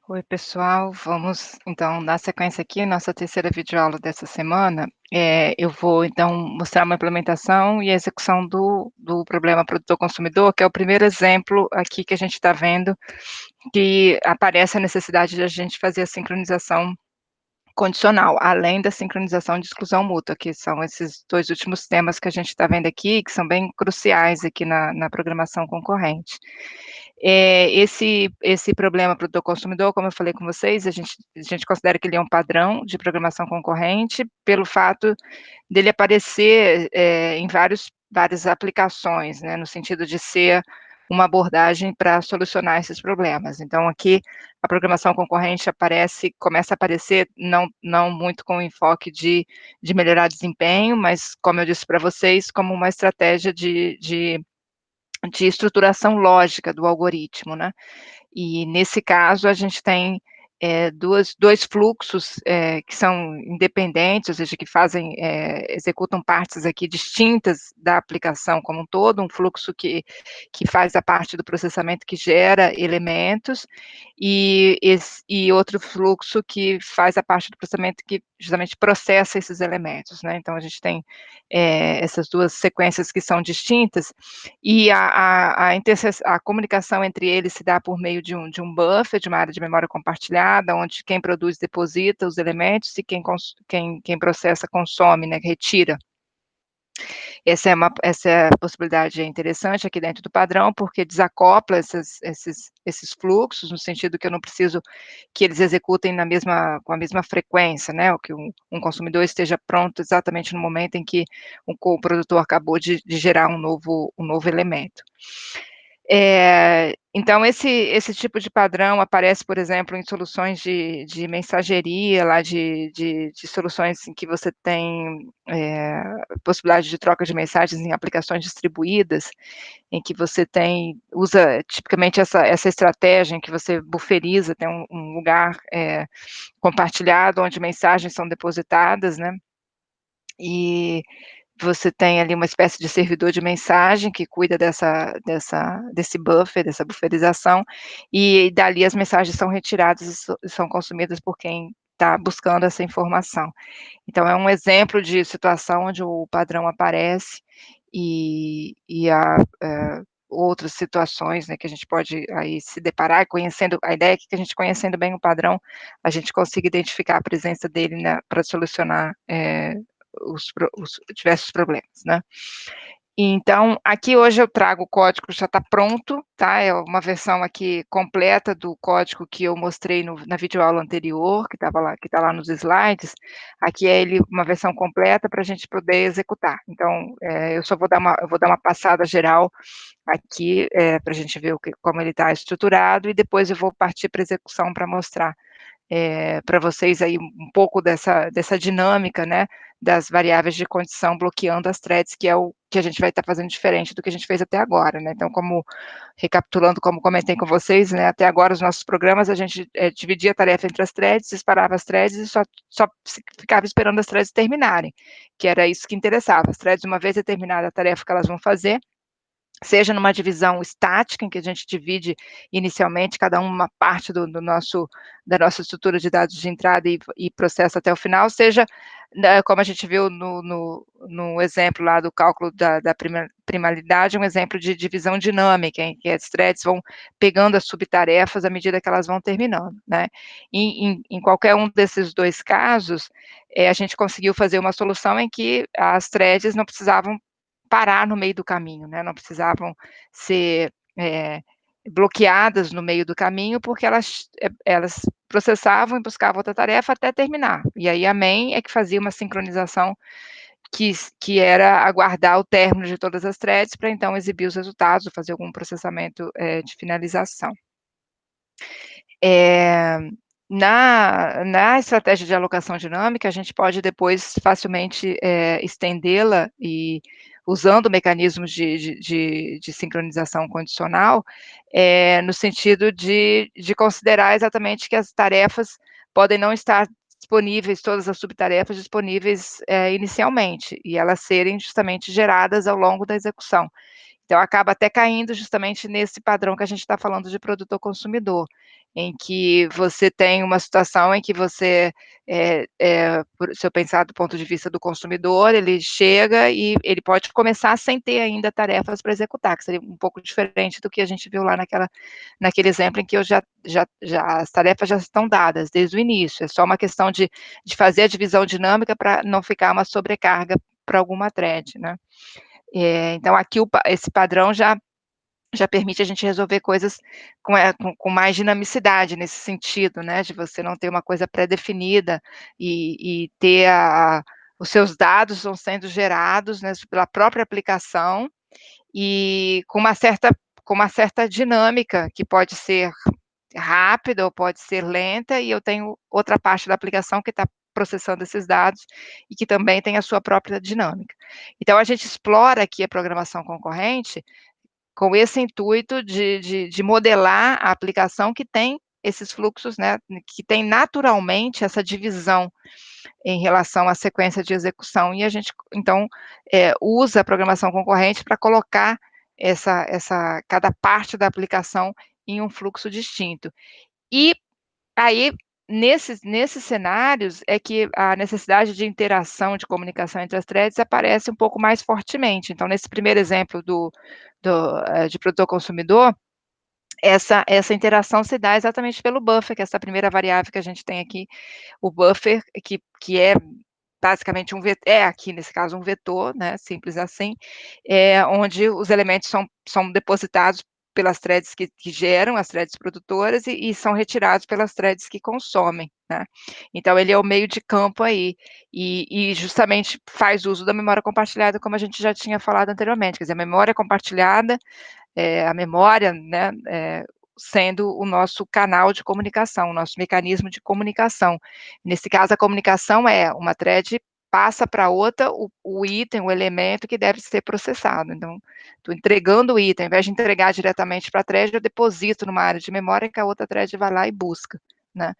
Oi, pessoal. Vamos então dar sequência aqui, nossa terceira videoaula dessa semana. Eu vou então mostrar uma implementação e a execução do problema produtor-consumidor, que é o primeiro exemplo aqui que a gente está vendo, que aparece a necessidade de a gente fazer a sincronização condicional, além da sincronização de exclusão mútua, que são esses 2 últimos temas que a gente está vendo aqui, que são bem cruciais aqui na programação concorrente. Esse problema produtor-consumidor, como eu falei com vocês, a gente considera que ele é um padrão de programação concorrente, pelo fato dele aparecer, em várias aplicações, né, no sentido de ser uma abordagem para solucionar esses problemas. Então aqui, a programação concorrente começa a aparecer não muito com o enfoque de melhorar desempenho, mas, como eu disse para vocês, como uma estratégia de estruturação lógica do algoritmo, né. E nesse caso a gente tem, 2 fluxos, que são independentes, ou seja, que executam partes aqui distintas da aplicação como um todo, um fluxo que faz a parte do processamento que gera elementos, e outro fluxo que faz a parte do processamento que justamente processa esses elementos, né. Então a gente tem, essas 2 sequências que são distintas, e a comunicação entre eles se dá por meio de um buffer, de uma área de memória compartilhada, onde quem produz deposita os elementos e quem processa consome, né, retira. Essa possibilidade é interessante aqui dentro do padrão, porque desacopla esses fluxos, no sentido que eu não preciso que eles executem com a mesma frequência, né, ou que um consumidor esteja pronto exatamente no momento em que o produtor acabou de gerar um novo elemento. Então esse tipo de padrão aparece, por exemplo, em soluções de mensageria, lá de soluções em que você tem, possibilidade de troca de mensagens em aplicações distribuídas, em que você usa tipicamente essa estratégia em que você buferiza, tem um lugar, compartilhado onde mensagens são depositadas, né, e você tem ali uma espécie de servidor de mensagem que cuida desse buffer, dessa buferização, e dali as mensagens são retiradas e são consumidas por quem está buscando essa informação. Então é um exemplo de situação onde o padrão aparece, e há, outras situações, né, que a gente pode aí se deparar conhecendo a ideia é que a gente conhecendo bem o padrão, a gente consiga identificar a presença dele para solucionar, os diversos problemas, né. Então, aqui hoje eu trago o código já está pronto, tá, é uma versão aqui completa do código que eu mostrei na videoaula anterior, que está lá nos slides, aqui é ele uma versão completa para a gente poder executar. Então, eu vou dar uma passada geral aqui, para a gente ver como ele está estruturado, e depois eu vou partir para execução para mostrar para vocês aí um pouco dessa dinâmica, né, das variáveis de condição bloqueando as threads, que é o que a gente vai estar fazendo diferente do que a gente fez até agora, né. Então, recapitulando, como comentei com vocês, né, até agora os nossos programas a gente, dividia a tarefa entre as threads, disparava as threads e só ficava esperando as threads terminarem, que era isso que interessava. As threads, uma vez determinada a tarefa que elas vão fazer, seja numa divisão estática, em que a gente divide inicialmente cada uma parte da nossa estrutura de dados de entrada e processa até o final, seja, né, como a gente viu no exemplo lá do cálculo da primalidade, um exemplo de divisão dinâmica, em que as threads vão pegando as subtarefas à medida que elas vão terminando, né. Em qualquer um desses 2 casos, a gente conseguiu fazer uma solução em que as threads não precisavam parar no meio do caminho, né, não precisavam ser, bloqueadas no meio do caminho, porque elas processavam e buscavam outra tarefa até terminar. E aí a main é que fazia uma sincronização que era aguardar o término de todas as threads para então exibir os resultados ou fazer algum processamento, de finalização. Eh, na estratégia de alocação dinâmica, a gente pode depois facilmente, estendê-la e usando mecanismos de sincronização condicional, no sentido de considerar exatamente que as tarefas podem não estar disponíveis, todas as subtarefas disponíveis, inicialmente, e elas serem justamente geradas ao longo da execução. Então acaba até caindo justamente nesse padrão que a gente está falando de produtor-consumidor, em que você tem uma situação em que você, se eu pensar do ponto de vista do consumidor, ele chega e ele pode começar sem ter ainda tarefas para executar, que seria um pouco diferente do que a gente viu lá naquele exemplo em que eu já as tarefas já estão dadas desde o início, é só uma questão de fazer a divisão dinâmica para não ficar uma sobrecarga para alguma thread, né. Então aqui esse padrão já permite a gente resolver coisas com mais dinamicidade nesse sentido, né, de você não ter uma coisa pré-definida e ter os seus dados estão sendo gerados, né, pela própria aplicação e com uma certa dinâmica que pode ser rápida ou pode ser lenta, e eu tenho outra parte da aplicação que está processando esses dados e que também tem a sua própria dinâmica. Então a gente explora aqui a programação concorrente com esse intuito de modelar a aplicação que tem esses fluxos, né, que tem naturalmente essa divisão em relação à sequência de execução, e a gente então, usa a programação concorrente para colocar cada parte da aplicação em um fluxo distinto. E aí, nesses cenários, é que a necessidade de interação, de comunicação entre as threads aparece um pouco mais fortemente. Então, nesse primeiro exemplo de produtor consumidor, essa interação se dá exatamente pelo buffer, que é essa primeira variável que a gente tem aqui, o buffer, que é basicamente aqui nesse caso um vetor, né, simples assim, onde os elementos são depositados pelas threads que geram, as threads produtoras, e são retirados pelas threads que consomem, né. Então ele é o meio de campo aí, e justamente faz uso da memória compartilhada, como a gente já tinha falado anteriormente, quer dizer, a memória compartilhada, a memória, né, sendo o nosso canal de comunicação, o nosso mecanismo de comunicação. Nesse caso, a comunicação é uma thread passa para outra o item, o elemento que deve ser processado. Então, estou entregando o item, ao invés de entregar diretamente para a thread, eu deposito numa área de memória que a outra thread vai lá e busca, né.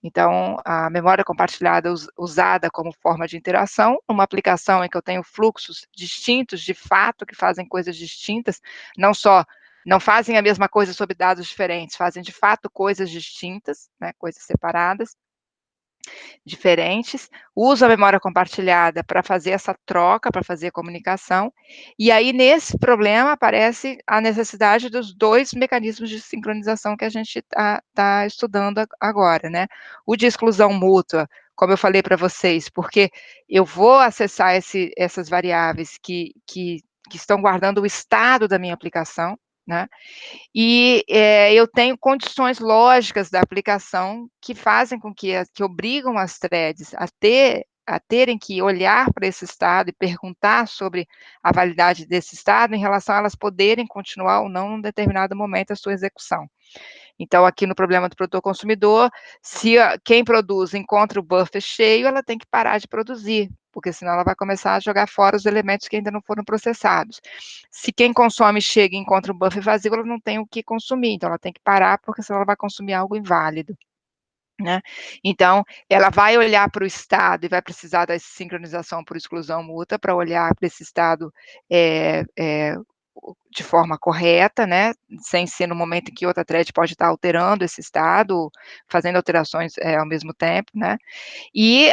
Então, a memória compartilhada usada como forma de interação, numa aplicação em que eu tenho fluxos distintos, de fato, que fazem coisas distintas, não fazem a mesma coisa sob dados diferentes, fazem de fato coisas distintas, né, coisas separadas, diferentes, uso a memória compartilhada para fazer essa troca, para fazer a comunicação, e aí nesse problema aparece a necessidade dos 2 mecanismos de sincronização que a gente tá estudando agora, né. O de exclusão mútua, como eu falei para vocês, porque eu vou acessar essas variáveis que estão guardando o estado da minha aplicação, né, e, eu tenho condições lógicas da aplicação que fazem com que obrigam as threads a terem que olhar para esse estado e perguntar sobre a validade desse estado, em relação a elas poderem continuar ou não, em um determinado momento, a sua execução. Então, aqui no problema do produtor consumidor, se quem produz encontra o buffer cheio, ela tem que parar de produzir, porque senão ela vai começar a jogar fora os elementos que ainda não foram processados. Se quem consome chega e encontra o buffer vazio, ela não tem o que consumir, então ela tem que parar, porque senão ela vai consumir algo inválido, né. Então, ela vai olhar para o estado e vai precisar da sincronização por exclusão mútua para olhar para esse estado, de forma correta, né, sem ser no momento em que outra thread pode estar alterando esse estado, fazendo alterações, ao mesmo tempo, né. E,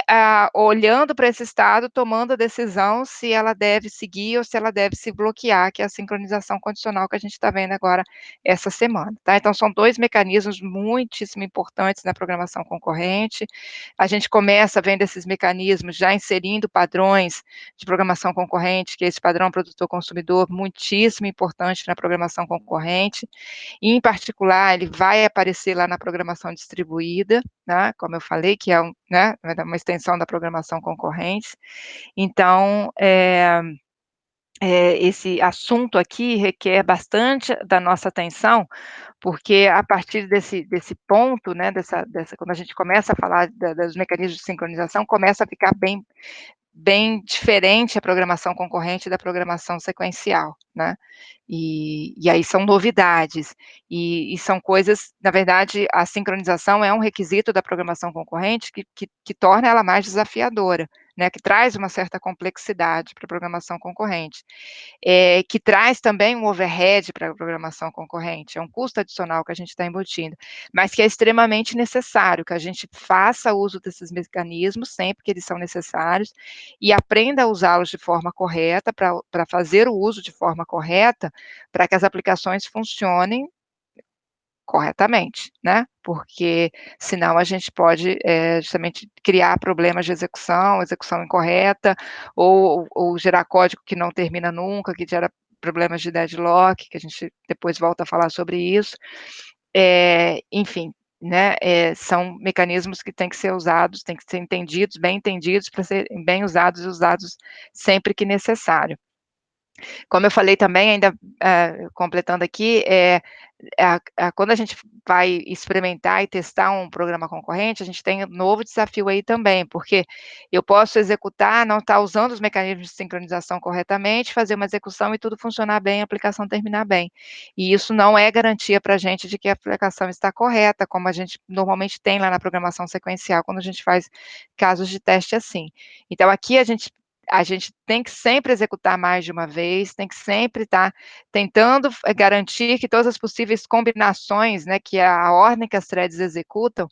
olhando para esse estado, tomando a decisão se ela deve seguir ou se ela deve se bloquear, que é a sincronização condicional que a gente está vendo agora essa semana, tá. Então são 2 mecanismos muitíssimo importantes na programação concorrente. A gente começa vendo esses mecanismos já inserindo padrões de programação concorrente, que é esse padrão produtor-consumidor muitíssimo importante na programação concorrente, e em particular ele vai aparecer lá na programação distribuída, né, como eu falei, que é né, uma extensão da programação concorrente. Então, esse assunto aqui requer bastante da nossa atenção, porque a partir desse ponto, né, dessa quando a gente começa a falar dos mecanismos de sincronização, começa a ficar bem diferente a programação concorrente da programação sequencial, né. E aí são novidades, e são coisas na verdade, a sincronização é um requisito da programação concorrente que torna ela mais desafiadora, né, que traz uma certa complexidade para a programação concorrente. Que traz também um overhead para a programação concorrente, é um custo adicional que a gente está embutindo, mas que é extremamente necessário que a gente faça uso desses mecanismos sempre que eles são necessários, e aprenda a usá-los de forma correta, para fazer o uso de forma correta, para que as aplicações funcionem corretamente, né, porque senão a gente pode, justamente criar problemas de execução, execução incorreta, ou gerar código que não termina nunca, que gera problemas de deadlock, que a gente depois volta a falar sobre isso. Enfim, né, são mecanismos que têm que ser usados, têm que ser entendidos, bem entendidos, para serem bem usados e usados sempre que necessário. Como eu falei também, ainda, completando aqui, quando a gente vai experimentar e testar um programa concorrente, a gente tem um novo desafio aí também, porque eu posso executar, não estar usando os mecanismos de sincronização corretamente, fazer uma execução e tudo funcionar bem, a aplicação terminar bem. E isso não é garantia para a gente de que a aplicação está correta, como a gente normalmente tem lá na programação sequencial, quando a gente faz casos de teste assim. Então aqui a gente tem que sempre executar mais de uma vez, tem que sempre estar tentando garantir que todas as possíveis combinações, né, que a ordem que as threads executam,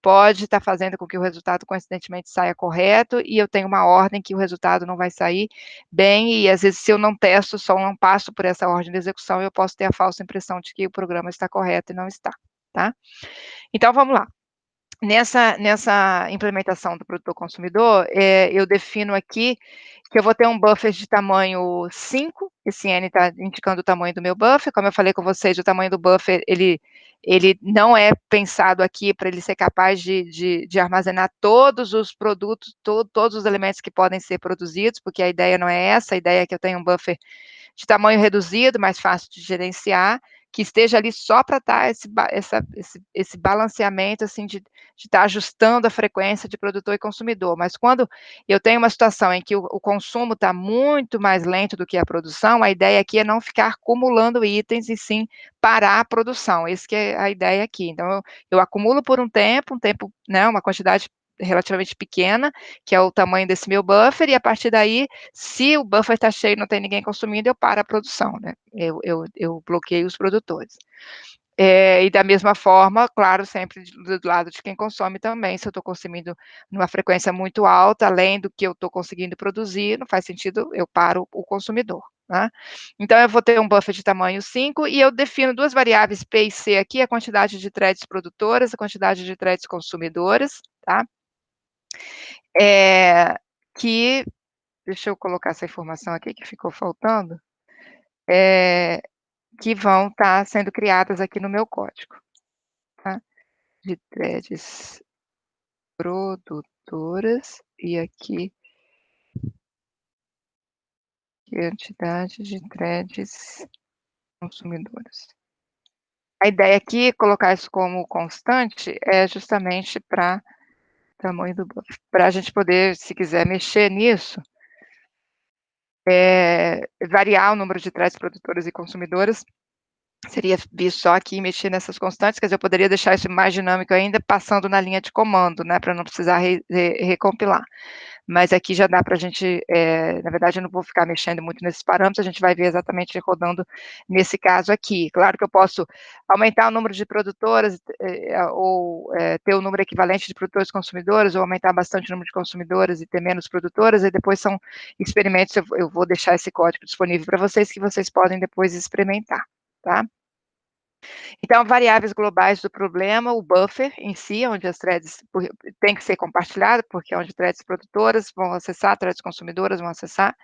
pode estar fazendo com que o resultado coincidentemente saia correto, e eu tenho uma ordem que o resultado não vai sair bem, e às vezes se eu não testo, só não passo por essa ordem de execução, eu posso ter a falsa impressão de que o programa está correto e não está, tá. Então vamos lá. Nessa implementação do produtor consumidor, eu defino aqui que eu vou ter um buffer de tamanho 5, esse N está indicando o tamanho do meu buffer, como eu falei com vocês, o tamanho do buffer, ele não é pensado aqui para ele ser capaz de armazenar todos os produtos, todos os elementos que podem ser produzidos, porque a ideia não é essa, a ideia é que eu tenha um buffer de tamanho reduzido, mais fácil de gerenciar, que esteja ali só para estar esse balanceamento, assim, de estar ajustando a frequência de produtor e consumidor. Mas quando eu tenho uma situação em que o consumo está muito mais lento do que a produção, a ideia aqui é não ficar acumulando itens e sim parar a produção, esse que é a ideia aqui. Então eu acumulo por um tempo, né, uma quantidade relativamente pequena, que é o tamanho desse meu buffer, e a partir daí, se o buffer está cheio e não tem ninguém consumindo, eu paro a produção, né, eu bloqueio os produtores. E da mesma forma, claro, sempre do lado de quem consome também, se eu estou consumindo numa frequência muito alta, além do que eu estou conseguindo produzir, não faz sentido, eu paro o consumidor, né. Então eu vou ter um buffer de tamanho 5 e eu defino 2 variáveis P e C aqui, a quantidade de threads produtoras, a quantidade de threads consumidoras, tá. Eh, que deixa eu colocar essa informação aqui que ficou faltando, eh, que vão estar sendo criadas aqui no meu código, tá. De threads produtoras e aqui quantidade de threads consumidoras. A ideia aqui, colocar isso como constante, é justamente para tamanho do buffer, pra gente poder, se quiser mexer nisso, variar o número de threads produtoras e consumidoras, seria vir só aqui e mexer nessas constantes, quer dizer, eu poderia deixar isso mais dinâmico ainda, passando na linha de comando, né, para não precisar recompilar. Mas aqui já dá para a gente, na verdade eu não vou ficar mexendo muito nesses parâmetros, a gente vai ver exatamente rodando nesse caso aqui. Claro que eu posso aumentar o número de produtoras, ou, ter o número equivalente de produtores e consumidores, ou aumentar bastante o número de consumidoras e ter menos produtoras, e depois são experimentos, eu vou deixar esse código disponível para vocês, que vocês podem depois experimentar, tá. Então, variáveis globais do problema, o buffer em si, onde as threads tem que ser compartilhado, porque é onde threads produtoras vão acessar, threads consumidoras vão acessar.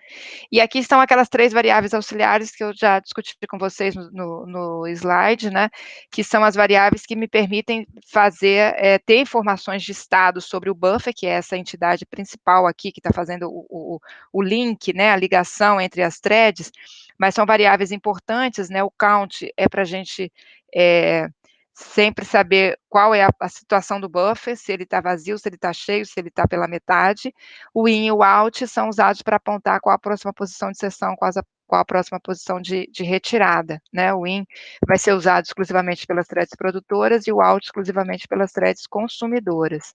E aqui estão aquelas 3 variáveis auxiliares que eu já discuti com vocês no slide, né, que são as variáveis que me permitem fazer, ter informações de estado sobre o buffer, que é essa entidade principal aqui, que está fazendo o link, né, a ligação entre as threads, mas são variáveis importantes, né, o count é para a gente, sempre saber qual é a situação do buffer, se ele está vazio, se ele está cheio, se ele está pela metade. O in e o out são usados para apontar qual a próxima posição de sessão, qual a próxima posição de retirada, né? O in vai ser usado exclusivamente pelas threads produtoras e o out exclusivamente pelas threads consumidoras.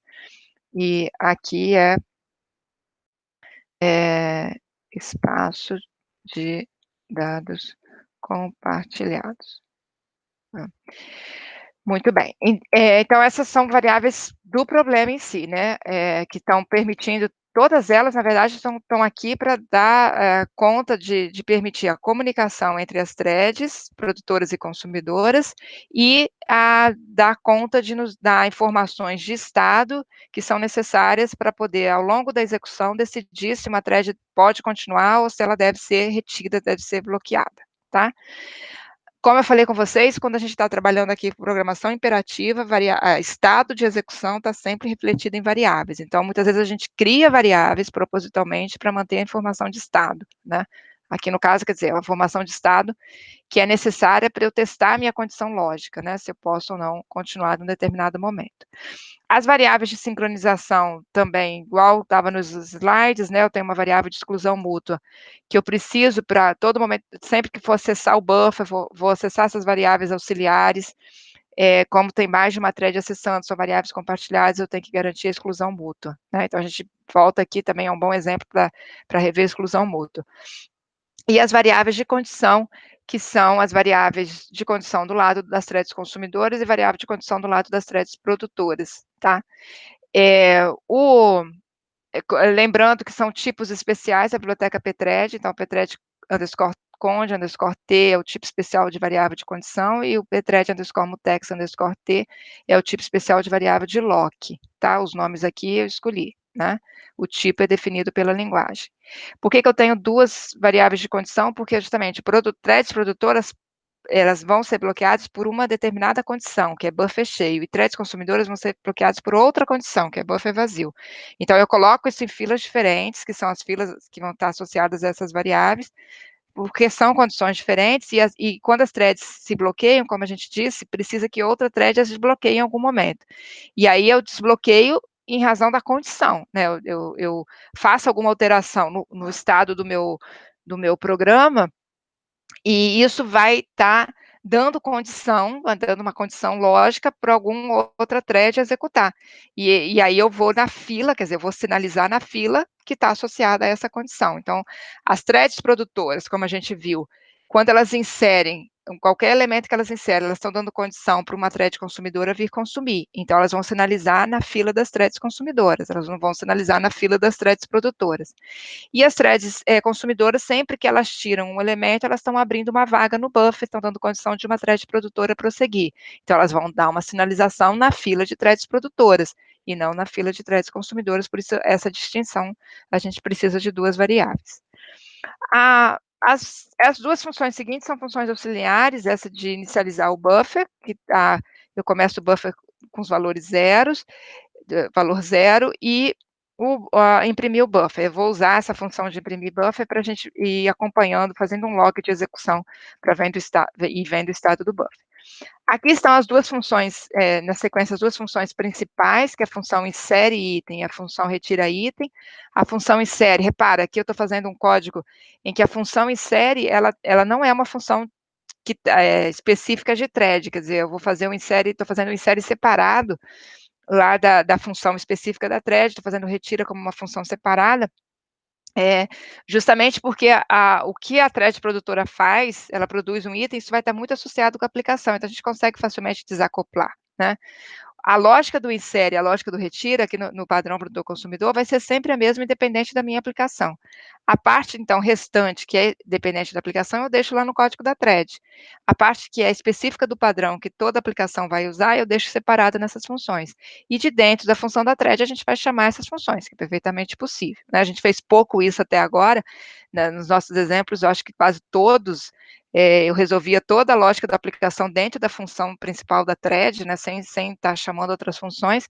E aqui é espaço de dados compartilhados. Hã. Muito bem. Então essas são variáveis do problema em si, né, que estão permitindo todas elas, na verdade, estão aqui para dar, conta de permitir a comunicação entre as threads, produtoras e consumidoras, e a dar conta de nos dar informações de estado que são necessárias para poder, ao longo da execução, decidir se uma thread pode continuar ou se ela deve ser retida, deve ser bloqueada, tá? Como eu falei com vocês, quando a gente está trabalhando aqui com programação imperativa, estado de execução está sempre refletido em variáveis. Então, muitas vezes a gente cria variáveis propositalmente para manter a informação de estado, né? Aqui no caso, quer dizer, a informação de estado que é necessária para eu testar a minha condição lógica, né? Se eu posso ou não continuar num determinado momento. As variáveis de sincronização também, igual estava nos slides, né, eu tenho uma variável de exclusão mútua, que eu preciso para todo momento, sempre que for acessar o buffer, vou acessar essas variáveis auxiliares, como tem mais de uma thread acessando, são variáveis compartilhadas, eu tenho que garantir a exclusão mútua, né, então a gente volta aqui também, é um bom exemplo para rever a exclusão mútua. E as variáveis de condição, que são as variáveis de condição do lado das threads consumidoras e variável de condição do lado das threads produtoras, tá? Lembrando que são tipos especiais da biblioteca pthread, então pthread underscore conde underscore t é o tipo especial de variável de condição e o pthread underscore mutex underscore t é o tipo especial de variável de lock, tá? Os nomes aqui eu escolhi, né? O tipo é definido pela linguagem. Por que eu tenho duas variáveis de condição? Porque justamente threads produtoras elas vão ser bloqueadas por uma determinada condição, que é buffer cheio, e threads consumidoras vão ser bloqueadas por outra condição, que é buffer vazio. Então, eu coloco isso em filas diferentes, que são as filas que vão estar associadas a essas variáveis, porque são condições diferentes, e quando as threads se bloqueiam, como a gente disse, precisa que outra thread as desbloqueie em algum momento. E aí eu desbloqueio em razão da condição, né? Eu faço alguma alteração no estado do meu programa, e isso vai estar dando uma condição lógica para alguma outra thread executar. E aí eu vou na fila, quer dizer, eu vou sinalizar na fila que está associada a essa condição. Então, as threads produtoras, como a gente viu, quando elas inserem qualquer elemento que elas inserem, elas estão dando condição para uma thread consumidora vir consumir. Então, elas vão sinalizar na fila das threads consumidoras, elas não vão sinalizar na fila das threads produtoras. E as threads consumidoras, sempre que elas tiram um elemento, elas estão abrindo uma vaga no buffer, estão dando condição de uma thread produtora prosseguir. Então, elas vão dar uma sinalização na fila de threads produtoras, e não na fila de threads consumidoras, por isso essa distinção, a gente precisa de duas variáveis. As duas funções seguintes são funções auxiliares, essa de inicializar o buffer, eu começo o buffer com os valores zeros, valor zero, e imprimir o buffer. Eu vou usar essa função de imprimir buffer para a gente ir acompanhando, fazendo um log de execução para ir vendo o estado do buffer. Aqui estão as duas funções, na sequência, as duas funções principais, que é a função insere item e a função retira item. A função insere, repara, aqui eu estou fazendo um código em que a função insere, ela não é uma função específica de thread, quer dizer, eu vou fazer um insere, estou fazendo um insere separado, lá da função específica da thread, estou fazendo retira como uma função separada, justamente porque o que a thread produtora faz, ela produz um item, isso vai estar muito associado com a aplicação, então a gente consegue facilmente desacoplar, né? A lógica do insere, a lógica do retira, aqui no padrão produtor-consumidor, vai ser sempre a mesma, independente da minha aplicação. A parte, então, restante, que é dependente da aplicação, eu deixo lá no código da thread. A parte que é específica do padrão, que toda aplicação vai usar, eu deixo separada nessas funções. E de dentro da função da thread, a gente vai chamar essas funções, que é perfeitamente possível, né? A gente fez pouco isso até agora, né, nos nossos exemplos, eu acho que quase todos eu resolvia toda a lógica da aplicação dentro da função principal da thread, né, sem estar chamando outras funções.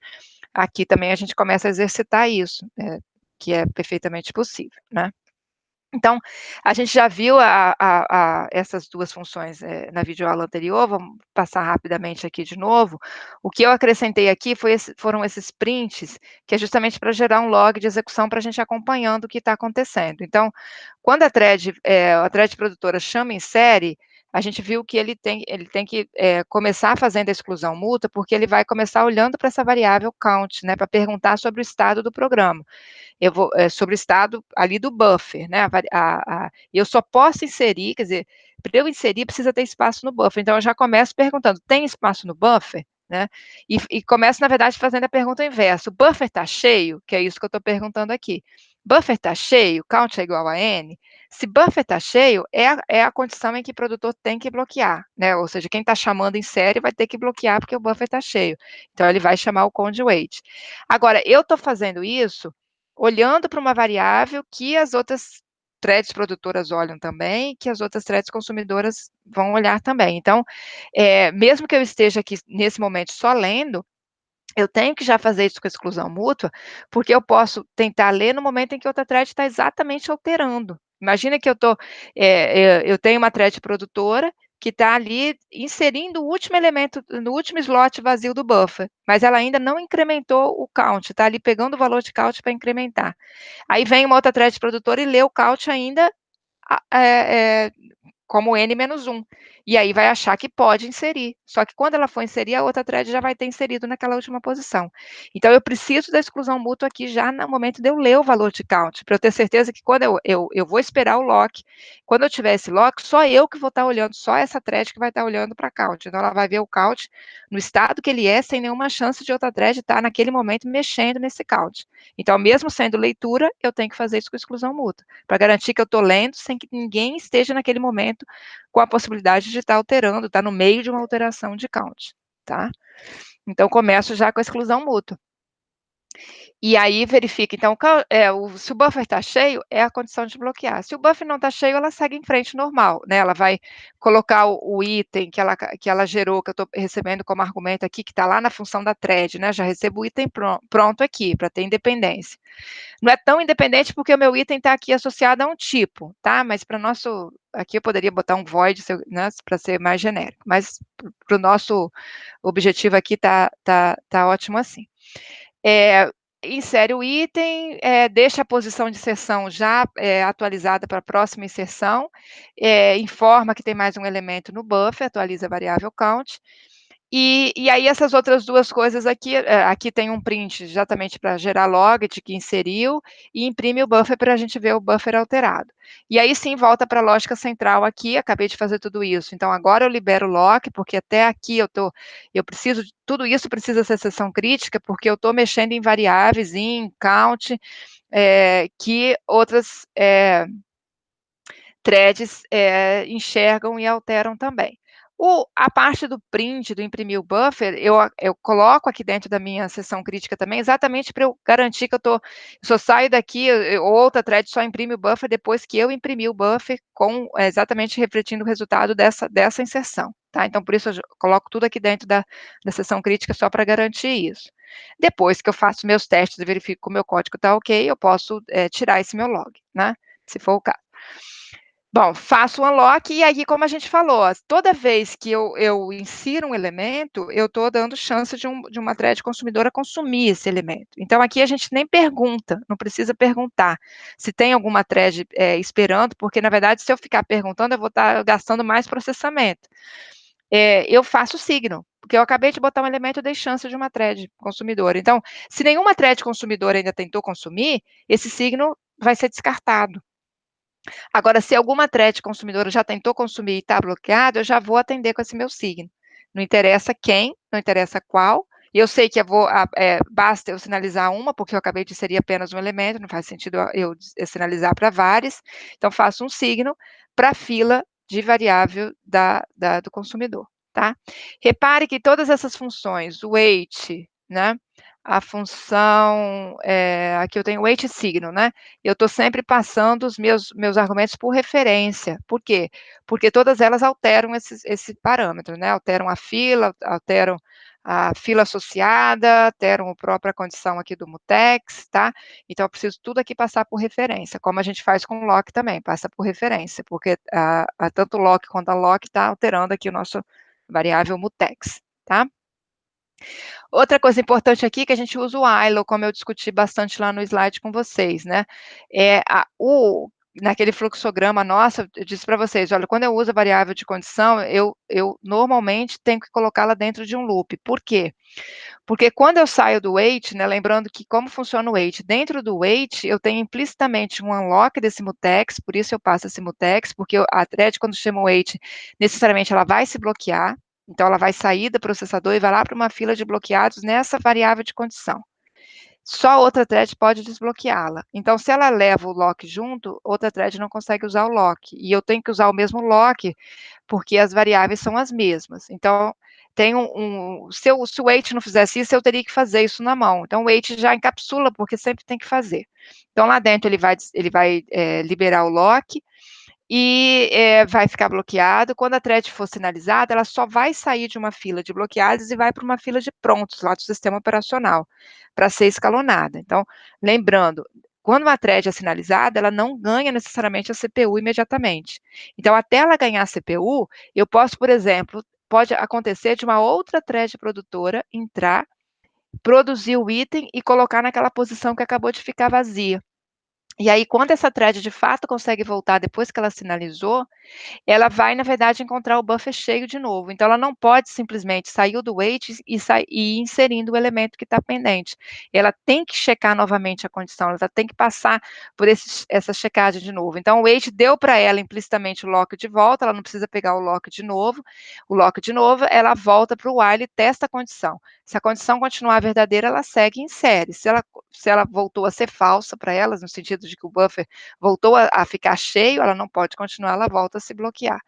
Aqui também a gente começa a exercitar isso, que é perfeitamente possível, né? Então, a gente já viu essas 2 funções, na videoaula anterior, vamos passar rapidamente aqui de novo. O que eu acrescentei aqui foram esses prints, que é justamente para gerar um log de execução para a gente acompanhando o que está acontecendo. Então, quando a thread produtora chama em série, a gente viu que ele tem que, começar fazendo a exclusão mútua, porque ele vai começar olhando para essa variável count, né, para perguntar sobre o estado do programa. Sobre o estado ali do buffer, né? Eu só posso inserir, quer dizer, para eu inserir precisa ter espaço no buffer. Então eu já começo perguntando: tem espaço no buffer? Né? E começo, na verdade, fazendo a pergunta inversa. O buffer está cheio? Que é isso que eu estou perguntando aqui. Buffer está cheio? Count é igual a n? Se buffer está cheio, é a condição em que o produtor tem que bloquear, né? Ou seja, quem está chamando em série vai ter que bloquear porque o buffer está cheio. Então ele vai chamar o count wait. Agora, eu estou fazendo isso olhando para uma variável que as outras threads produtoras olham também, que as outras threads consumidoras vão olhar também. Então, mesmo que eu esteja aqui nesse momento só lendo, eu tenho que já fazer isso com exclusão mútua, porque eu posso tentar ler no momento em que outra thread está exatamente alterando. Imagina que eu tenho uma thread produtora que está ali inserindo o último elemento, no último slot vazio do buffer, mas ela ainda não incrementou o count, está ali pegando o valor de count para incrementar. Aí vem uma outra thread produtora e lê o count ainda como n-1. E aí vai achar que pode inserir. Só que quando ela for inserir, a outra thread já vai ter inserido naquela última posição. Então, eu preciso da exclusão mútua aqui já no momento de eu ler o valor de count, para eu ter certeza que quando eu vou esperar o lock, quando eu tiver esse lock, só eu que vou estar olhando, só essa thread que vai estar olhando para count. Então, ela vai ver o count no estado que ele é, sem nenhuma chance de outra thread estar naquele momento mexendo nesse count. Então, mesmo sendo leitura, eu tenho que fazer isso com exclusão mútua, para garantir que eu estou lendo sem que ninguém esteja naquele momento com a possibilidade de estar alterando, estar no meio de uma alteração de count, tá? Então, começo já com a exclusão mútua. E aí verifica, então, se o buffer está cheio, é a condição de bloquear. Se o buffer não está cheio, ela segue em frente normal, né? Ela vai colocar o item que ela gerou, que eu estou recebendo como argumento aqui, que está lá na função da thread, né? Já recebo o item pronto aqui, para ter independência. Não é tão independente porque o meu item está aqui associado a um tipo, tá? Mas para nosso... Aqui eu poderia botar um void, né, para ser mais genérico, mas para o nosso objetivo aqui tá ótimo assim. Insere o item, deixa a posição de inserção já atualizada para a próxima inserção, informa que tem mais um elemento no buffer, atualiza a variável count, e aí essas outras 2 coisas aqui tem um print exatamente para gerar log de que inseriu, e imprime o buffer para a gente ver o buffer alterado. E aí sim volta para a lógica central aqui, acabei de fazer tudo isso, então agora eu libero o lock, porque até aqui tudo isso precisa ser sessão crítica, porque eu estou mexendo em variáveis, em count, que outras threads enxergam e alteram também. A parte do print, do imprimir o buffer, eu coloco aqui dentro da minha sessão crítica também, exatamente para eu garantir que eu só saio daqui, outra thread só imprime o buffer depois que eu imprimir o buffer, exatamente refletindo o resultado dessa inserção. Tá? Então, por isso, eu coloco tudo aqui dentro da sessão crítica só para garantir isso. Depois que eu faço meus testes e verifico que o meu código está ok, eu posso tirar esse meu log, né? Se for o caso. Bom, faço o unlock e aí, como a gente falou, toda vez que eu insiro um elemento, eu estou dando chance de uma thread consumidora consumir esse elemento. Então, aqui a gente nem pergunta, não precisa perguntar se tem alguma thread esperando, porque, na verdade, se eu ficar perguntando, eu vou estar gastando mais processamento. Eu faço o signo, porque eu acabei de botar um elemento, eu dei chance de uma thread consumidora. Então, se nenhuma thread consumidora ainda tentou consumir, esse signo vai ser descartado. Agora, se alguma thread consumidora já tentou consumir e está bloqueado, eu já vou atender com esse meu signo. Não interessa quem, não interessa qual, e eu sei que basta eu sinalizar uma, porque eu acabei de inserir apenas um elemento, não faz sentido eu sinalizar para vários, então faço um signo para a fila de variável do consumidor, tá? Repare que todas essas funções, o wait, né? A função, aqui eu tenho wait e signo, né? Eu estou sempre passando os meus argumentos por referência. Por quê? Porque todas elas alteram esse parâmetro, né? Alteram a fila, alteram a fila associada, ter uma própria condição aqui do mutex, tá? Então eu preciso tudo aqui passar por referência, como a gente faz com o lock também, passa por referência, porque tanto o lock quanto a lock está alterando aqui o nosso variável mutex, tá? Outra coisa importante aqui que a gente usa o ILO, como eu discuti bastante lá no slide com vocês, né? Naquele fluxograma nosso, eu disse para vocês, olha, quando eu uso a variável de condição, eu normalmente tenho que colocá-la dentro de um loop. Por quê? Porque quando eu saio do wait, né, lembrando que como funciona o wait, dentro do wait eu tenho implicitamente um unlock desse mutex, por isso eu passo esse mutex, porque a thread quando chama o wait, necessariamente ela vai se bloquear, então ela vai sair do processador e vai lá para uma fila de bloqueados nessa variável de condição. Só outra thread pode desbloqueá-la. Então, se ela leva o lock junto, outra thread não consegue usar o lock. E eu tenho que usar o mesmo lock, porque as variáveis são as mesmas. Então, tem se o wait não fizesse isso, eu teria que fazer isso na mão. Então, o wait já encapsula, porque sempre tem que fazer. Então, lá dentro ele vai liberar o lock, e vai ficar bloqueado. Quando a thread for sinalizada, ela só vai sair de uma fila de bloqueados e vai para uma fila de prontos lá do sistema operacional, para ser escalonada. Então, lembrando, quando uma thread é sinalizada, ela não ganha necessariamente a CPU imediatamente. Então, até ela ganhar a CPU, eu posso, por exemplo, pode acontecer de uma outra thread produtora entrar, produzir o item e colocar naquela posição que acabou de ficar vazia. E aí, quando essa thread de fato consegue voltar depois que ela sinalizou, ela vai, na verdade, encontrar o buffer cheio de novo. Então, ela não pode simplesmente sair do wait e ir inserindo o elemento que está pendente. Ela tem que checar novamente a condição, ela tem que passar por essa checagem de novo. Então, o wait deu para ela implicitamente o lock de volta, ela não precisa pegar o lock de novo. O lock de novo, ela volta para o while e testa a condição. Se a condição continuar verdadeira, ela segue e insere. Se ela voltou a ser falsa para elas, no sentido de que o buffer voltou a ficar cheio, ela não pode continuar, ela volta a se bloquear.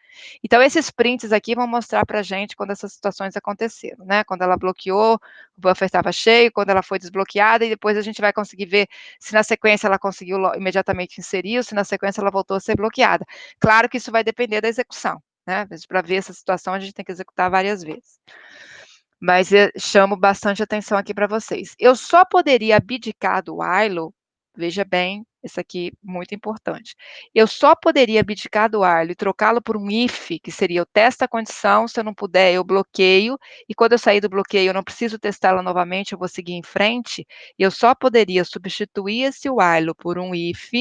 Então, esses prints aqui vão mostrar para a gente quando essas situações aconteceram, né? Quando ela bloqueou, o buffer estava cheio, quando ela foi desbloqueada, e depois a gente vai conseguir ver se na sequência ela conseguiu imediatamente inserir, ou se na sequência ela voltou a ser bloqueada. Claro que isso vai depender da execução, né? Para ver essa situação, a gente tem que executar várias vezes. Mas eu chamo bastante atenção aqui para vocês. Eu só poderia abdicar do while, veja bem, isso aqui muito importante. Eu só poderia abdicar do while e trocá-lo por um if, que seria eu testo a condição, se eu não puder, eu bloqueio, e quando eu sair do bloqueio, eu não preciso testá-la novamente, eu vou seguir em frente. Eu só poderia substituir esse while por um if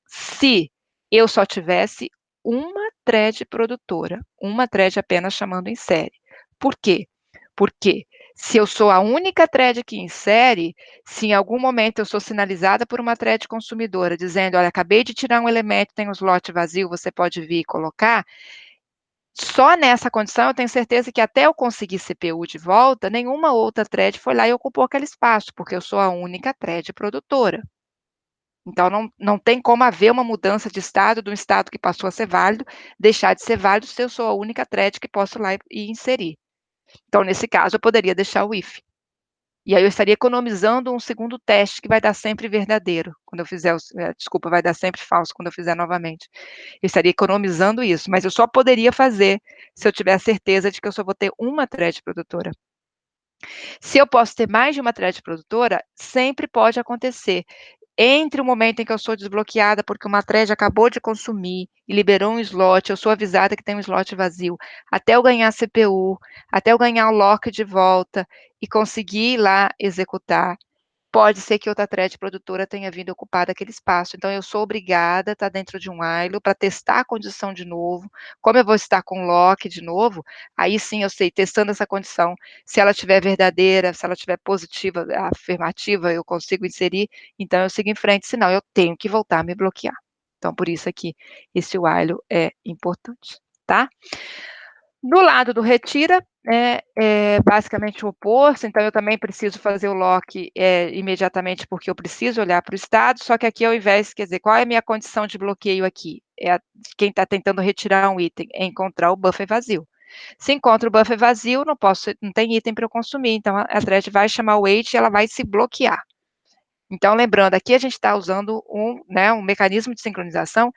se eu só tivesse uma thread produtora, uma thread apenas chamando em série. Por quê? Porque se eu sou a única thread que insere, se em algum momento eu sou sinalizada por uma thread consumidora, dizendo, olha, acabei de tirar um elemento, tem um slot vazio, você pode vir e colocar, só nessa condição eu tenho certeza que até eu conseguir CPU de volta, nenhuma outra thread foi lá e ocupou aquele espaço, porque eu sou a única thread produtora. Então, não tem como haver uma mudança de estado, de um estado que passou a ser válido, deixar de ser válido se eu sou a única thread que posso ir lá e inserir. Então, nesse caso, eu poderia deixar o if. E aí eu estaria economizando um segundo teste que vai dar sempre verdadeiro, quando eu fizer, desculpa, vai dar sempre falso quando eu fizer novamente. Eu estaria economizando isso, mas eu só poderia fazer se eu tiver a certeza de que eu só vou ter uma thread produtora. Se eu posso ter mais de uma thread produtora, sempre pode acontecer. Entre o momento em que eu sou desbloqueada, porque uma thread acabou de consumir e liberou um slot, eu sou avisada que tem um slot vazio, até eu ganhar CPU, até eu ganhar o lock de volta e conseguir ir lá executar, pode ser que outra thread produtora tenha vindo ocupar aquele espaço. Então, eu sou obrigada a estar dentro de um while para testar a condição de novo. Como eu vou estar com lock de novo, aí sim eu sei, testando essa condição, se ela estiver verdadeira, se ela estiver positiva, afirmativa, eu consigo inserir, então eu sigo em frente, senão eu tenho que voltar a me bloquear. Então, por isso aqui, esse while é importante, tá? No lado do retira, é basicamente o oposto, então eu também preciso fazer o lock imediatamente, porque eu preciso olhar para o estado, só que aqui ao invés, quer dizer, qual é a minha condição de bloqueio aqui? Quem está tentando retirar um item, é encontrar o buffer vazio. Se encontra o buffer vazio, não tem item para eu consumir, então a thread vai chamar o wait e ela vai se bloquear. Então, lembrando, aqui a gente está usando um mecanismo de sincronização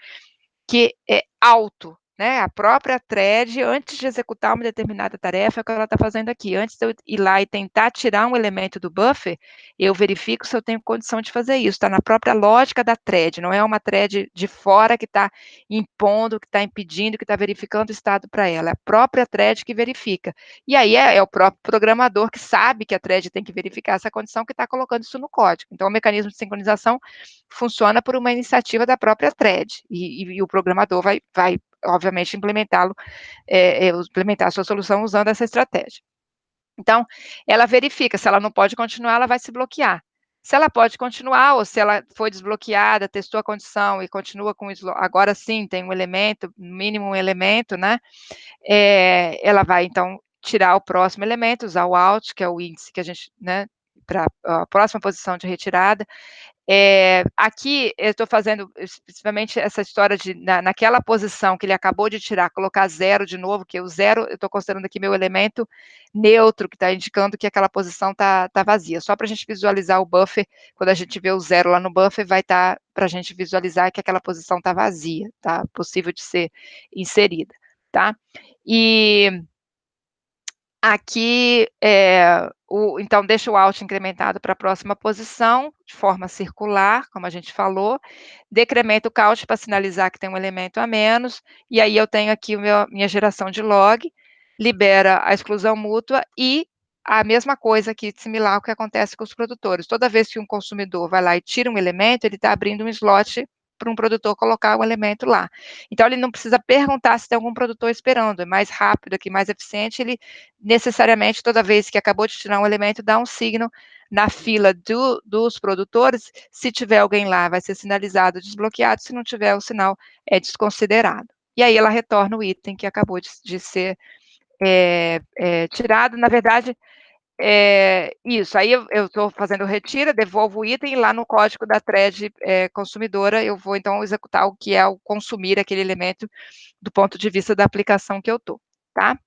que é alto, né, a própria thread, antes de executar uma determinada tarefa, é o que ela está fazendo aqui. Antes de eu ir lá e tentar tirar um elemento do buffer, eu verifico se eu tenho condição de fazer isso. Está na própria lógica da thread, não é uma thread de fora que está impondo, que está impedindo, que está verificando o estado para ela. É a própria thread que verifica. E aí é o próprio programador que sabe que a thread tem que verificar essa condição, que está colocando isso no código. Então, o mecanismo de sincronização funciona por uma iniciativa da própria thread, e o programador vai obviamente, implementá-lo, implementar a sua solução usando essa estratégia. Então, ela verifica, se ela não pode continuar, ela vai se bloquear. Se ela pode continuar, ou se ela foi desbloqueada, testou a condição e continua com isso, agora sim, tem um elemento, no mínimo um elemento, né? Ela vai, então, tirar o próximo elemento, usar o out, que é o índice que a gente, né, para a próxima posição de retirada. Aqui eu estou fazendo especificamente essa história de, naquela posição que ele acabou de tirar, colocar zero de novo, que o zero, eu estou considerando aqui meu elemento neutro, que está indicando que aquela posição está vazia. Só para a gente visualizar o buffer, quando a gente vê o zero lá no buffer, vai estar para a gente visualizar que aquela posição está vazia, tá? Possível de ser inserida, tá? E aqui, então, deixa o alt incrementado para a próxima posição, de forma circular, como a gente falou, decremento o count para sinalizar que tem um elemento a menos, e aí eu tenho aqui minha geração de log, libera a exclusão mútua e a mesma coisa aqui, similar ao que acontece com os produtores. Toda vez que um consumidor vai lá e tira um elemento, ele está abrindo um slot para um produtor colocar o elemento lá. Então, ele não precisa perguntar se tem algum produtor esperando, é mais rápido aqui, mais eficiente, ele necessariamente, toda vez que acabou de tirar um elemento, dá um signo na fila dos produtores, se tiver alguém lá, vai ser sinalizado desbloqueado, se não tiver, o sinal é desconsiderado. E aí ela retorna o item que acabou de ser tirado, na verdade, isso, aí eu estou fazendo retira, devolvo o item, e lá no código da thread consumidora, eu vou então executar o que é o consumir aquele elemento do ponto de vista da aplicação que eu estou, tá?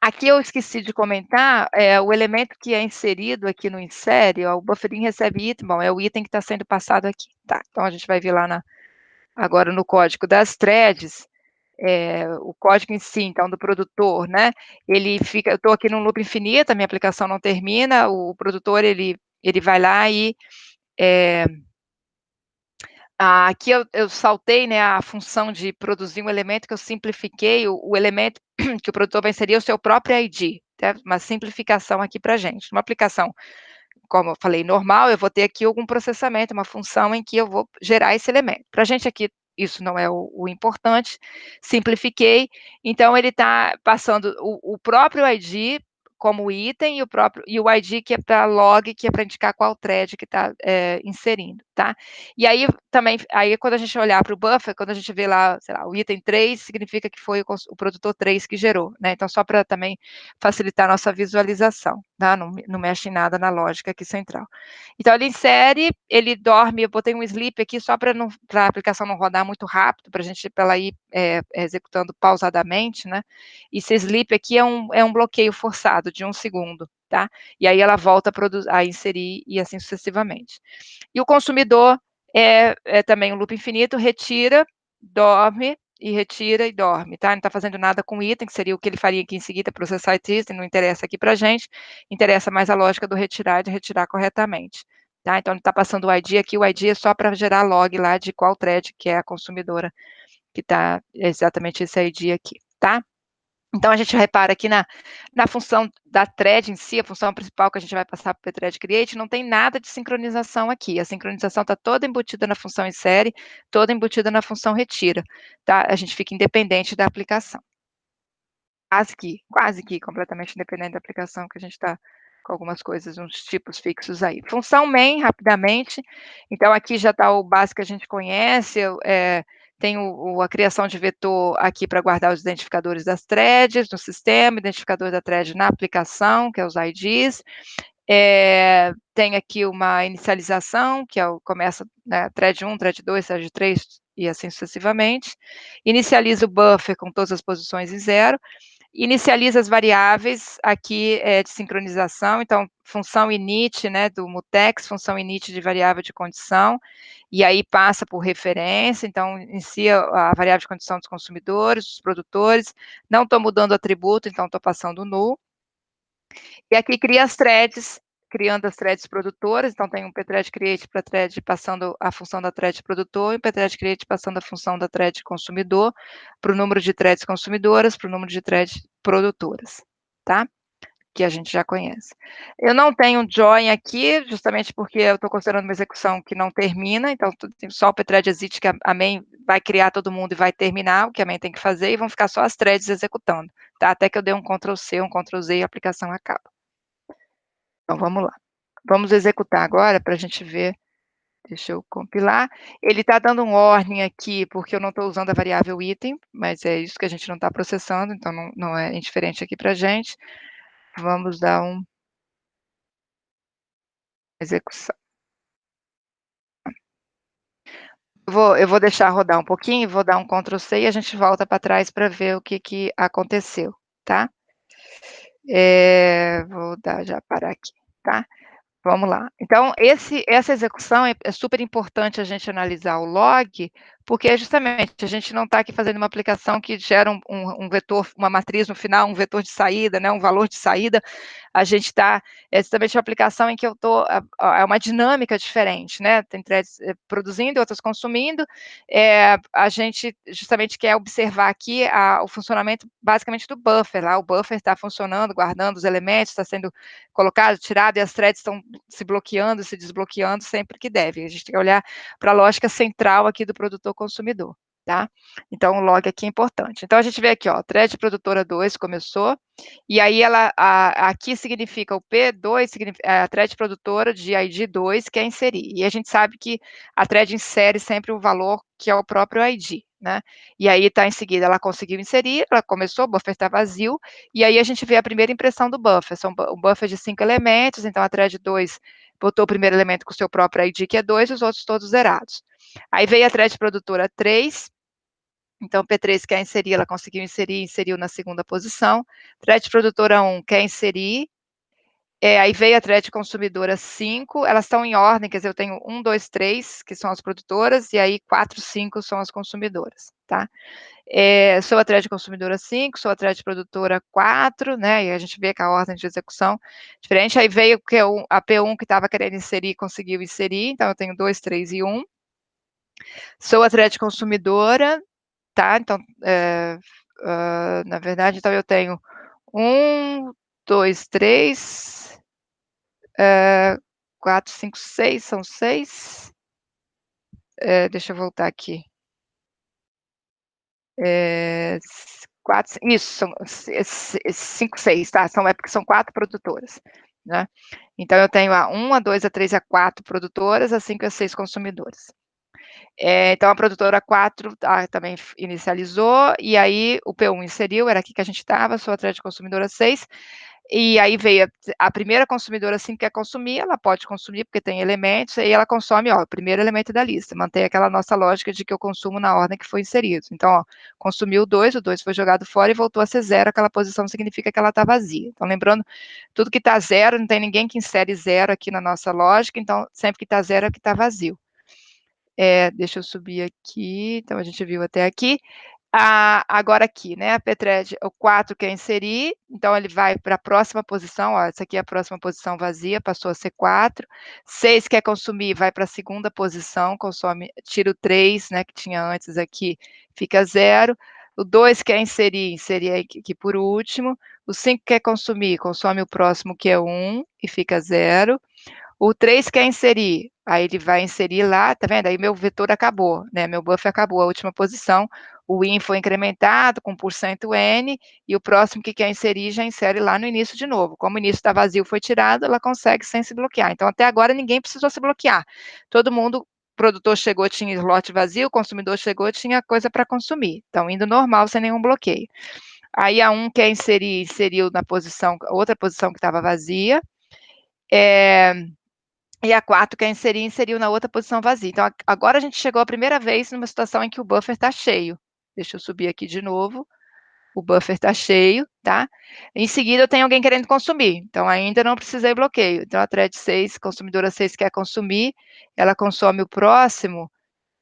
Aqui eu esqueci de comentar, o elemento que é inserido aqui no insere, ó, o buffering recebe item, bom, é o item que está sendo passado aqui, tá? Então, a gente vai ver lá agora no código das threads, o código em si, então, do produtor, né? Ele fica, eu estou aqui num loop infinito, a minha aplicação não termina, o produtor, ele vai lá e aqui eu saltei, né, a função de produzir um elemento, que eu simplifiquei o elemento que o produtor vai inserir, é o seu próprio ID, tá? Uma simplificação aqui para a gente. Uma aplicação, como eu falei, normal, eu vou ter aqui algum processamento, uma função em que eu vou gerar esse elemento. Para a gente aqui, isso não é o importante, simplifiquei, então ele está passando o próprio ID como item, e o ID que é para log, que é para indicar qual thread que está inserindo, tá? E aí também, aí quando a gente olhar para o buffer, quando a gente vê lá, sei lá, o item 3, significa que foi o produtor 3 que gerou, né? Então, só para também facilitar a nossa visualização, tá? Não mexe em nada na lógica aqui central. Então, ele insere, ele dorme, eu botei um sleep aqui só para a aplicação não rodar muito rápido, para a gente, para ela ir executando pausadamente, né? E esse sleep aqui é um bloqueio forçado de 1 segundo, tá? E aí ela volta a inserir e assim sucessivamente. E o consumidor é também um loop infinito, retira, dorme, e retira e dorme, tá? Não está fazendo nada com o item, que seria o que ele faria aqui em seguida, processar esse item, não interessa aqui para a gente, interessa mais a lógica do retirar e de retirar corretamente, tá? Então, ele está passando o ID aqui, o ID é só para gerar log lá de qual thread que é a consumidora, que está exatamente esse ID aqui, tá? Então, a gente repara aqui na função da thread em si, a função principal que a gente vai passar para o thread create, não tem nada de sincronização aqui. A sincronização está toda embutida na função insere, toda embutida na função retira, tá? A gente fica independente da aplicação. Quase que completamente independente da aplicação, que a gente está com algumas coisas, uns tipos fixos aí. Função main, rapidamente. Então, aqui já está o básico que a gente conhece, tem a criação de vetor aqui para guardar os identificadores das threads no sistema, identificador da thread na aplicação, que é os IDs. Tem aqui uma inicialização, que começa, né, thread 1, thread 2, thread 3, e assim sucessivamente. Inicializa o buffer com todas as posições em 0. Inicializa as variáveis aqui, de sincronização, então função init, né, do mutex, função init de variável de condição, e aí passa por referência, então inicia a variável de condição dos consumidores, dos produtores, não estou mudando o atributo, então estou passando null. E aqui cria as threads, criando as threads produtoras, então tem um pthread create para thread passando a função da thread produtor, e um pthread create passando a função da thread consumidor, para o número de threads consumidoras, para o número de threads produtoras, tá? Que a gente já conhece. Eu não tenho join aqui, justamente porque eu estou considerando uma execução que não termina, então tem só o pthread exit, que a main vai criar todo mundo e vai terminar o que a main tem que fazer, e vão ficar só as threads executando, tá? Até que eu dê um Ctrl C, um Ctrl Z e a aplicação acaba. Então vamos lá. Vamos executar agora para a gente ver. Deixa eu compilar. Ele está dando um warning aqui, porque eu não estou usando a variável item, mas é isso que a gente não está processando, então não é indiferente aqui para a gente. Vamos dar uma execução. Eu vou deixar rodar um pouquinho, vou dar um Ctrl C e a gente volta para trás para ver o que aconteceu, tá? Vou dar, já parar aqui, tá? Vamos lá. Então, essa execução é super importante a gente analisar o log, porque justamente a gente não está aqui fazendo uma aplicação que gera um vetor, uma matriz no final, um vetor de saída, né, um valor de saída. A gente está, justamente uma aplicação em que eu estou, é uma dinâmica diferente, né? Tem threads produzindo e outras consumindo. A gente justamente quer observar aqui o funcionamento basicamente do buffer. Lá o buffer está funcionando, guardando os elementos, está sendo colocado, tirado, e as threads estão se bloqueando, se desbloqueando sempre que deve. A gente tem que olhar para a lógica central aqui do produtor consumidor, tá? Então, o log aqui é importante. Então, a gente vê aqui, ó, thread produtora 2 começou, e aí aqui significa o P2, significa a thread produtora de ID 2, que é inserir. E a gente sabe que a thread insere sempre o valor que é o próprio ID, né? E aí está em seguida, ela conseguiu inserir, ela começou, o buffer está vazio, e aí a gente vê a primeira impressão do buffer, são um buffer de 5 elementos, então a thread 2 botou o primeiro elemento com o seu próprio ID, que é 2, e os outros todos zerados. Aí veio a thread produtora 3, então P3 quer inserir, ela conseguiu inserir, inseriu na segunda posição. Thread produtora 1 quer inserir, aí veio a thread consumidora 5, elas estão em ordem, quer dizer, eu tenho 1, 2, 3, que são as produtoras, e aí 4, 5 são as consumidoras, tá? Sou a thread consumidora 5, sou a thread produtora 4, né? E a gente vê que a ordem de execução é diferente. Aí veio a P1 que estava querendo inserir, conseguiu inserir, então eu tenho 2, 3 e 1. Sou a thread consumidora, tá? Então, na verdade, então eu tenho 1, 2, 3, 4, 5, 6, são 6. Deixa eu voltar aqui. 4, isso, são 5, 6, tá? Porque são 4 produtoras, né? Então, eu tenho a 1, a 2, a 3 e a 4 produtoras, a 5 e a 6 consumidores. Então, a produtora 4 também inicializou, e aí o P1 inseriu, era aqui que a gente estava, sou a thread consumidora 6, e aí veio a primeira consumidora, assim, que quer consumir, ela pode consumir, porque tem elementos, e ela consome, ó, o primeiro elemento da lista, mantém aquela nossa lógica de que eu consumo na ordem que foi inserido. Então, ó, consumiu o 2 foi jogado fora e voltou a ser 0, aquela posição significa que ela está vazia. Então, lembrando, tudo que está 0, não tem ninguém que insere 0 aqui na nossa lógica, então, sempre que está 0 é que está vazio. Deixa eu subir aqui, então a gente viu até aqui. Agora aqui, né, a pthread, o 4 quer inserir, então ele vai para a próxima posição, ó, essa aqui é a próxima posição vazia, passou a ser 4. 6 quer consumir, vai para a segunda posição, consome, tira o 3, né, que tinha antes aqui, fica 0. O 2 quer inserir aqui por último. O 5 quer consumir, consome o próximo, que é 1, e fica 0. O 3 quer inserir, aí ele vai inserir lá, tá vendo? Aí meu vetor acabou, né? Meu buffer acabou, a última posição, o in foi incrementado com %n, e o próximo que quer inserir já insere lá no início de novo. Como o início está vazio, foi tirado, ela consegue sem se bloquear. Então, até agora, ninguém precisou se bloquear. Todo mundo, o produtor chegou, tinha slot vazio, o consumidor chegou, tinha coisa para consumir. Então, indo normal, sem nenhum bloqueio. Aí a 1 quer inserir, inseriu na posição, outra posição que estava vazia. E a 4 quer inserir, inseriu na outra posição vazia. Então, agora a gente chegou a primeira vez numa situação em que o buffer está cheio. Deixa eu subir aqui de novo. o buffer está cheio, tá? Em seguida, eu tenho alguém querendo consumir, então ainda não precisei bloqueio. Então, a thread 6, consumidora 6 quer consumir, ela consome o próximo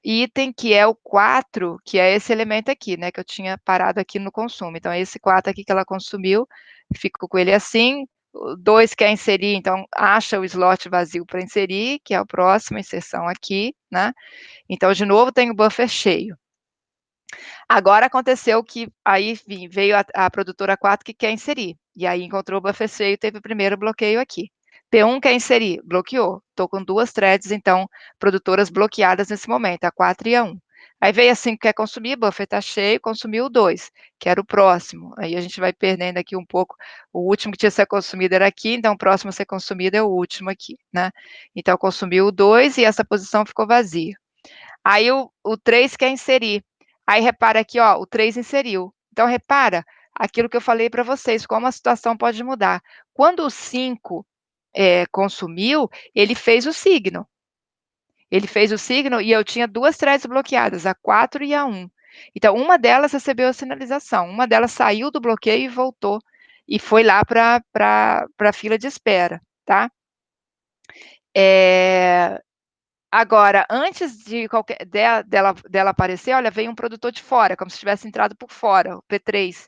item, que é o 4, que é esse elemento aqui, né, que eu tinha parado aqui no consumo. Então, é esse 4 aqui que ela consumiu, fico com ele assim. O 2 quer inserir, então acha o slot vazio para inserir, que é o próximo, inserção aqui, né? Então, de novo, tem o buffer cheio. Agora aconteceu que aí veio a produtora 4 que quer inserir, e aí encontrou o buffer cheio, teve o primeiro bloqueio aqui. P1 quer inserir, bloqueou. Estou com 2 threads, então, produtoras bloqueadas nesse momento, a 4 e a 1. Aí veio a 5 quer consumir, buffer está cheio, consumiu o 2, que era o próximo. Aí a gente vai perdendo aqui um pouco, o último que tinha que ser consumido era aqui, então o próximo a ser consumido é o último aqui, né? Então consumiu o 2 e essa posição ficou vazia. Aí o 3 quer inserir. Aí repara aqui, ó, o 3 inseriu. Então repara aquilo que eu falei para vocês, como a situação pode mudar. Quando o 5 consumiu, ele fez o signo. Ele fez o signo e eu tinha 2 threads bloqueadas, a 4 e a 1. Então, uma delas recebeu a sinalização, uma delas saiu do bloqueio e voltou, e foi lá para a fila de espera, tá? Agora, antes de dela aparecer, olha, veio um produtor de fora, como se tivesse entrado por fora, o P3.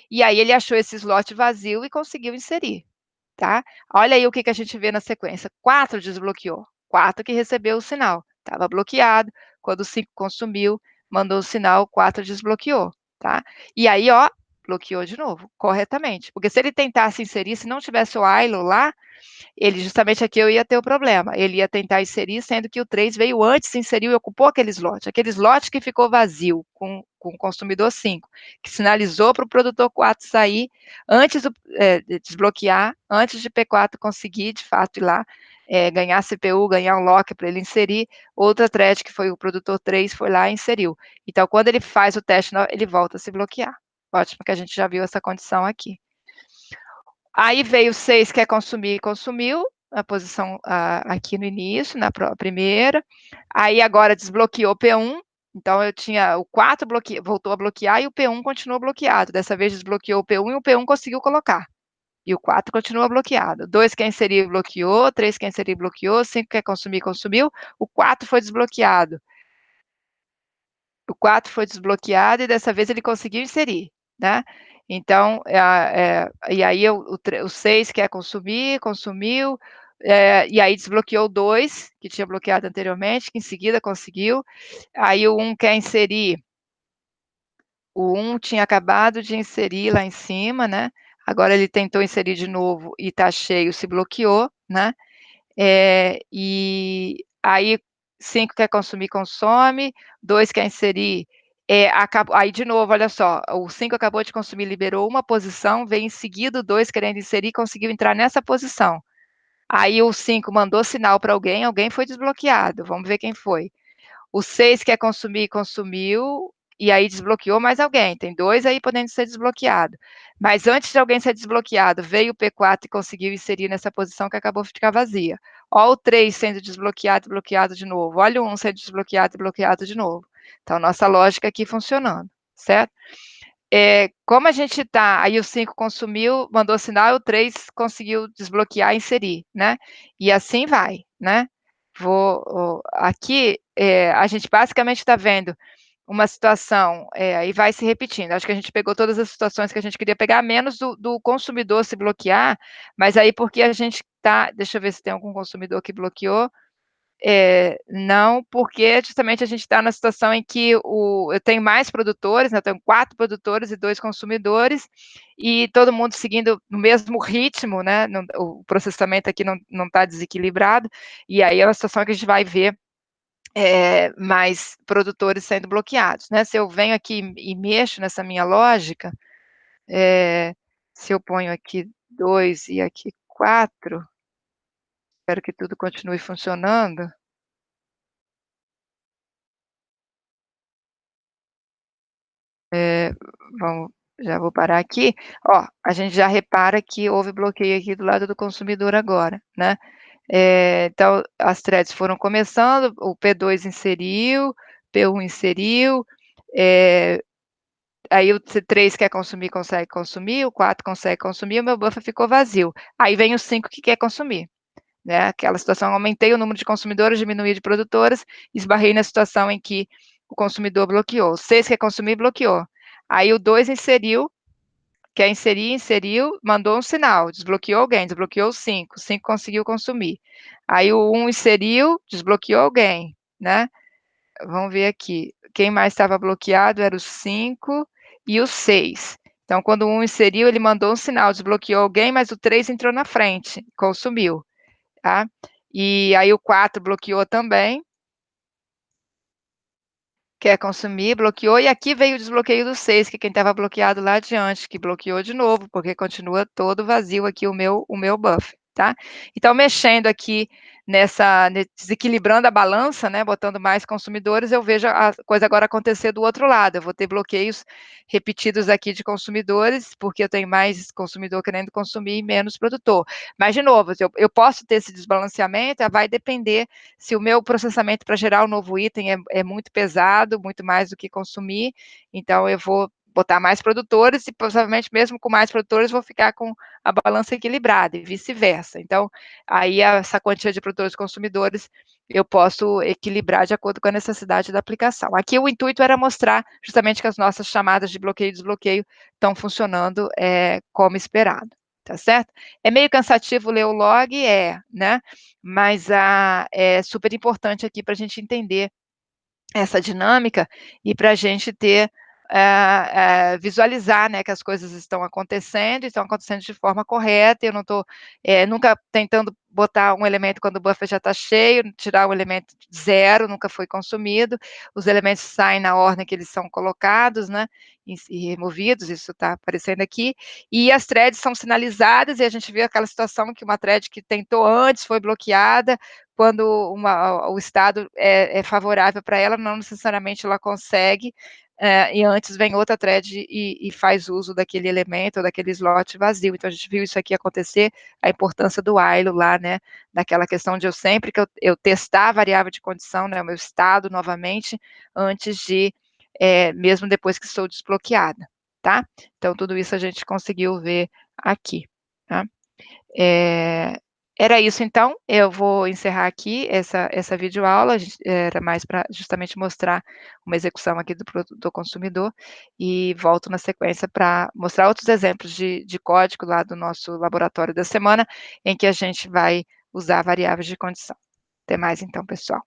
E aí ele achou esse slot vazio e conseguiu inserir, tá? Olha aí o que que a gente vê na sequência. 4 desbloqueou, 4 que recebeu o sinal. Estava bloqueado, quando o 5 consumiu, mandou o sinal, 4 desbloqueou, tá? E aí, ó, bloqueou de novo, corretamente. Porque se ele tentasse inserir, se não tivesse o ILO lá, ele justamente aqui eu ia ter o problema. Ele ia tentar inserir, sendo que o 3 veio antes, inseriu e ocupou aquele slot que ficou vazio com o consumidor 5, que sinalizou para o produtor 4 sair, antes de desbloquear, antes de P4 conseguir, de fato, ir lá, ganhar CPU, ganhar um lock para ele inserir, outra thread, que foi o produtor 3, foi lá e inseriu. Então, quando ele faz o teste, ele volta a se bloquear. Ótimo que a gente já viu essa condição aqui. Aí veio o 6, quer consumir, consumiu, a posição aqui no início, na primeira. Aí agora desbloqueou P1, então eu tinha o 4 voltou a bloquear e o P1 continuou bloqueado. Dessa vez desbloqueou o P1 e o P1 conseguiu colocar. E o 4 continua bloqueado. 2 quer inserir, bloqueou. 3 quer inserir, bloqueou. 5 quer consumir, consumiu. O 4 foi desbloqueado. O 4 foi desbloqueado e dessa vez ele conseguiu inserir, né? Então, e aí o 6 quer consumir, consumiu, e aí desbloqueou o 2, que tinha bloqueado anteriormente, que em seguida conseguiu. Aí o 1 quer inserir, o 1 tinha acabado de inserir lá em cima, né? Agora ele tentou inserir de novo e está cheio, se bloqueou, né? E aí 5 quer consumir, consome, 2 quer inserir, aí de novo, olha só, o 5 acabou de consumir, liberou uma posição, vem em seguida o 2 querendo inserir, conseguiu entrar nessa posição. Aí o 5 mandou sinal para alguém, alguém foi desbloqueado, vamos ver quem foi. O 6 quer consumir, consumiu, e aí desbloqueou mais alguém. Tem 2 aí podendo ser desbloqueado. Mas antes de alguém ser desbloqueado, veio o P4 e conseguiu inserir nessa posição que acabou de ficar vazia. Olha o 3 sendo desbloqueado e bloqueado de novo. Olha o 1 sendo desbloqueado e bloqueado de novo. Então, nossa lógica aqui funcionando, certo? Como a gente está, aí o 5 consumiu, mandou sinal, o 3 conseguiu desbloquear e inserir, né? E assim vai, né? Aqui, a gente basicamente está vendo uma situação, aí vai se repetindo. Acho que a gente pegou todas as situações que a gente queria pegar, menos do consumidor se bloquear, mas aí porque a gente está, deixa eu ver se tem algum consumidor que bloqueou, não, porque justamente a gente está na situação em que eu tenho mais produtores, né, eu tenho 4 produtores e 2 consumidores, e todo mundo seguindo no mesmo ritmo, né, o processamento aqui não está desequilibrado, e aí é uma situação que a gente vai ver mais produtores sendo bloqueados, né? Se eu venho aqui e mexo nessa minha lógica, se eu ponho aqui 2 e aqui 4, espero que tudo continue funcionando. Vamos, já vou parar aqui. Ó, a gente já repara que houve bloqueio aqui do lado do consumidor agora, né? Então, as threads foram começando, o P2 inseriu, P1 inseriu, aí o C3 quer consumir, consegue consumir, o 4 consegue consumir, o meu buffer ficou vazio. Aí vem o 5 que quer consumir, né? Aquela situação, aumentei o número de consumidores, diminuí de produtoras, esbarrei na situação em que o consumidor bloqueou. O 6 quer consumir, bloqueou. Aí o 2 inseriu, quer inserir, inseriu, mandou um sinal, desbloqueou alguém, desbloqueou o 5 conseguiu consumir. Aí o 1 inseriu, desbloqueou alguém, né? Vamos ver aqui. Quem mais estava bloqueado era o 5 e o 6. Então, quando o 1 inseriu, ele mandou um sinal, desbloqueou alguém, mas o 3 entrou na frente, consumiu, tá? E aí o 4 bloqueou também. Quer consumir, bloqueou, e aqui veio o desbloqueio do 6, que é quem estava bloqueado lá adiante, que bloqueou de novo, porque continua todo vazio aqui o meu buffer, tá? Então, mexendo aqui desequilibrando a balança, né, botando mais consumidores, eu vejo a coisa agora acontecer do outro lado. Eu vou ter bloqueios repetidos aqui de consumidores, porque eu tenho mais consumidor querendo consumir e menos produtor. Mas, de novo, eu posso ter esse desbalanceamento, vai depender se o meu processamento para gerar um novo item é muito pesado, muito mais do que consumir, então eu vou botar mais produtores e provavelmente mesmo com mais produtores vou ficar com a balança equilibrada e vice-versa. Então, aí essa quantia de produtores e consumidores eu posso equilibrar de acordo com a necessidade da aplicação. Aqui o intuito era mostrar justamente que as nossas chamadas de bloqueio e desbloqueio estão funcionando como esperado, tá certo? É meio cansativo ler o log, né? Mas é super importante aqui para a gente entender essa dinâmica e para a gente ter visualizar, né, que as coisas estão acontecendo de forma correta. Eu não estou nunca tentando botar um elemento quando o buffer já está cheio, tirar um elemento zero, nunca foi consumido. Os elementos saem na ordem que eles são colocados, né, e removidos, isso está aparecendo aqui. E as threads são sinalizadas, e a gente vê aquela situação que uma thread que tentou antes foi bloqueada, quando o estado é favorável para ela, não necessariamente ela consegue, e antes vem outra thread e faz uso daquele elemento, ou daquele slot vazio. Então, a gente viu isso aqui acontecer, a importância do while lá, né, daquela questão de sempre que eu testar a variável de condição, né, o meu estado novamente, antes de, mesmo depois que sou desbloqueada, tá? Então, tudo isso a gente conseguiu ver aqui, tá? Era isso então, eu vou encerrar aqui essa videoaula, era mais para justamente mostrar uma execução aqui do consumidor, e volto na sequência para mostrar outros exemplos de código lá do nosso laboratório da semana, em que a gente vai usar variáveis de condição. Até mais então, pessoal.